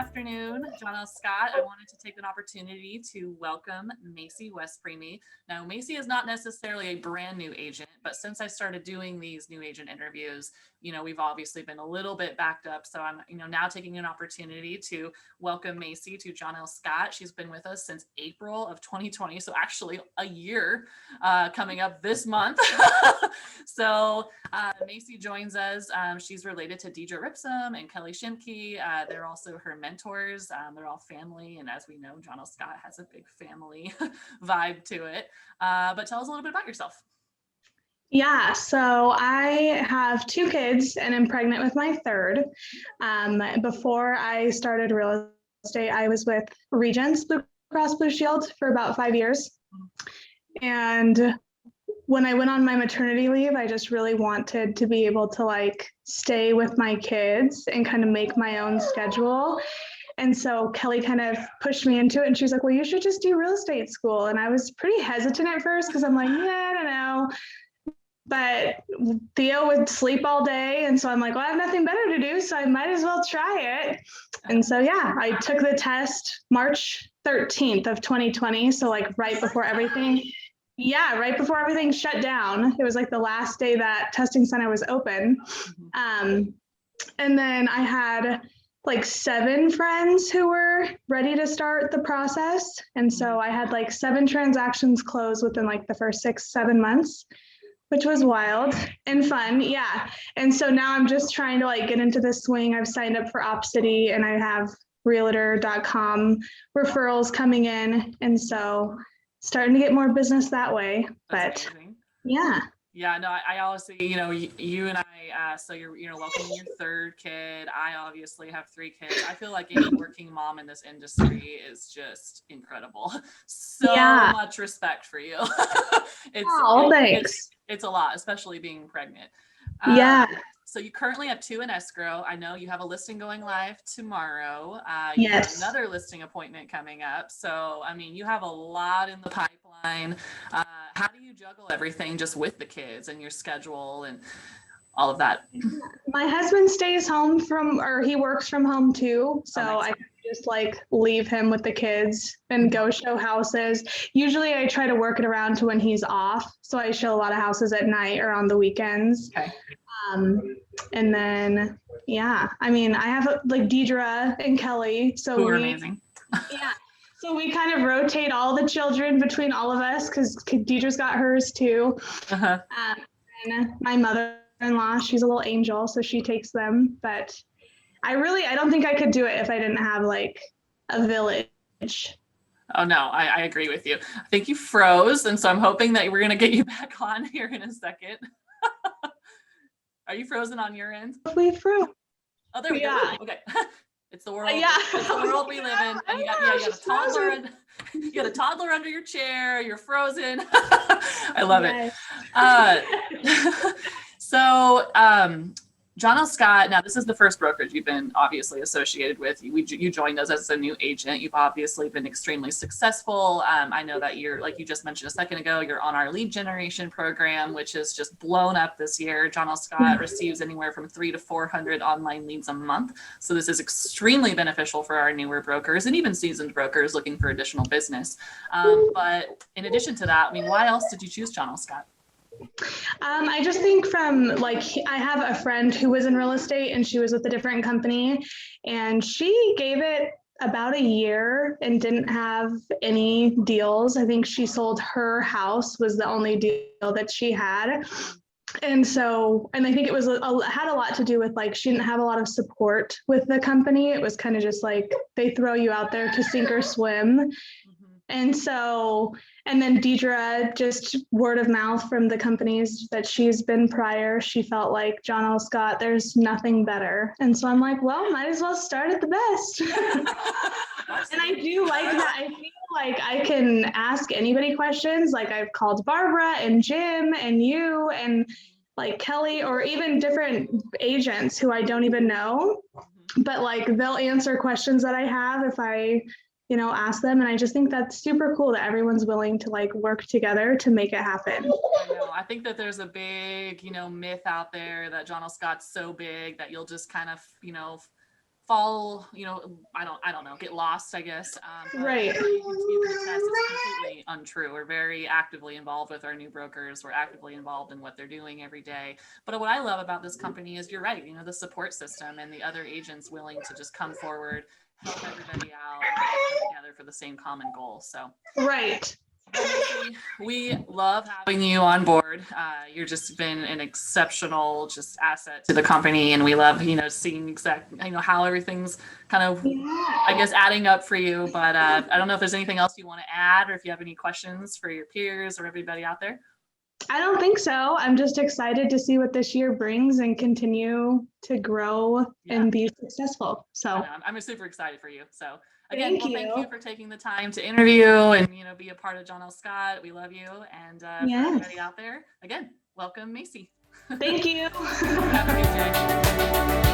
afternoon, John L. Scott. I wanted to take an opportunity to welcome Macie Wespremi. Now, Macie is not necessarily a brand new agent, but since I started doing these new agent interviews, we've obviously been a little bit backed up. So I'm, now taking an opportunity to welcome Macie to John L. Scott. She's been with us since April of 2020. So actually a year coming up this month. So Macie joins us. She's related to Deidre Ripsum and Kelly Shimke. They're also her mentors. They're all family. And as we know, John L. Scott has a big family vibe to it. But tell us a little bit about yourself. Yeah, so I have two kids and I'm pregnant with my third. Before I started real estate, I was with Regents Blue Cross Blue Shield for about 5 years. And when I went on my maternity leave, I just really wanted to be able to stay with my kids and kind of make my own schedule. And so Kelly kind of pushed me into it and she's like, well, you should just do real estate school. And I was pretty hesitant at first because I'm like, yeah, I don't know. But Theo would sleep all day. And so I'm like, well, I have nothing better to do, so I might as well try it. And so, yeah, I took the test March 13th of 2020. So right before everything shut down. It was the last day that testing center was open. And then I had 7 friends who were ready to start the process. And so I had 7 transactions closed within the first 6-7 months, which was wild and fun. Yeah. And so now I'm just trying to get into the swing. I've signed up for OpCity and I have realtor.com referrals coming in. And so starting to get more business that way. That's but amazing. Yeah. Yeah, no, I honestly, you and I, so you're, welcoming your third kid. I obviously have 3 kids. I feel like any working mom in this industry is just incredible. So much respect for you. Thanks. It's a lot, especially being pregnant. Yeah. So you currently have 2 in escrow. I know you have a listing going live tomorrow. Yes. You have another listing appointment coming up. So, you have a lot in the pipeline. How do you juggle everything just with the kids and your schedule and all of that? My husband stays home he works from home too. So nice. I just leave him with the kids and go show houses. Usually I try to work it around to when he's off. So I show a lot of houses at night or on the weekends. Okay. And then, yeah, I have Deidre and Kelly. So who are amazing. Yeah. So we kind of rotate all the children between all of us because Deidre's got hers too. And my mother-in-law, she's a little angel, so she takes them. But I don't think I could do it if I didn't have a village. Oh no, I agree with you. I think you froze, and so I'm hoping that we're gonna get you back on here in a second. Are you frozen on your end? We froze. Oh, there we go. Okay. It's the world. Yeah. It's the world we live in. And you got a toddler and you got a toddler under your chair. You're frozen. I love it. So John L. Scott, now this is the first brokerage you've been obviously associated with. You joined us as a new agent. You've obviously been extremely successful. I know that you're, like you just mentioned a second ago, you're on our lead generation program, which is just blown up this year. John L. Scott receives anywhere from 300 to 400 online leads a month. So this is extremely beneficial for our newer brokers and even seasoned brokers looking for additional business. But in addition to that, why else did you choose John L. Scott? I just think from I have a friend who was in real estate and she was with a different company and she gave it about a year and didn't have any deals. I think she sold her house was the only deal that she had. And I think it was had a lot to do with she didn't have a lot of support with the company. It was kind of just they throw you out there to sink or swim. And then Deidre, just word of mouth from the companies that she's been prior, she felt like John L. Scott, there's nothing better. And so I'm like, well, might as well start at the best. And I do like that. I feel I can ask anybody questions. I've called Barbara and Jim and you and Kelly or even different agents who I don't even know. But they'll answer questions that I have if I ask them. And I just think that's super cool that everyone's willing to work together to make it happen. I know. I think that there's a big, myth out there that John L. Scott's so big that you'll just kind of, fall, I don't know, get lost, I guess. But Right. you can attest it's completely untrue. We're very actively involved with our new brokers. We're actively involved in what they're doing every day. But what I love about this company is you're right, the support system and the other agents willing to just come forward, help everybody out, and all come together for the same common goal. So Right. well, Macie, we love having you on board. You're just been an exceptional just asset to the company, and we love seeing how everything's kind of I guess adding up for you. But I don't know if there's anything else you want to add, or if you have any questions for your peers or everybody out there. I don't think so. I'm just excited to see what this year brings and continue to grow and be successful. So I'm super excited for you. So again, thank thank you. you for taking the time to interview and be a part of John L. Scott. We love you, and for everybody out there, again, welcome, Macie. Thank you. Have a good day.